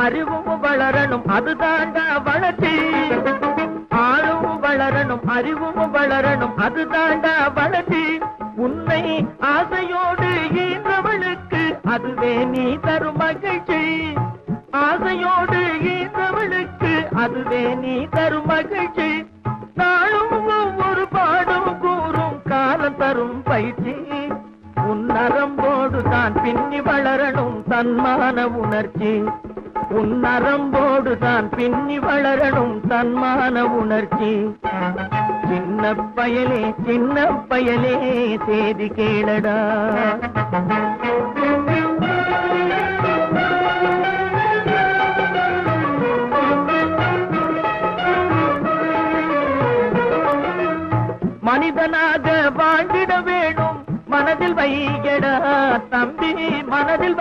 அறிவும் வளரணும், அதுதாண்டா வளர்ச்சி. ஆளும் வளரணும், அறிவும் வளரணும், அதுதாண்டா வளர்ச்சி. உன்னை ஆசையோடு ஈன்றவளுக்கு அதுவே நீ தரும் மகிழ்ச்சி. ஆசையோடு ஈன்றவளுக்கு அதுவே நீ தரும் மகிழ்ச்சி. நாளும் ஒவ்வொரு பாடும் கூறும் காலம் தரும் பயிற்சி. உன் நரம்போடு தான் பின்னி வளரணும் தன்மான உணர்ச்சி. உன் நரம்போடு தான் பின்னி வளரணும் தன்மான உணர்ச்சி. சின்ன பயலே சேதி கேளடா. மனிதனாக வாழ்ந்திட வேணும் மனதில் வையடா தம்பி, மனதில்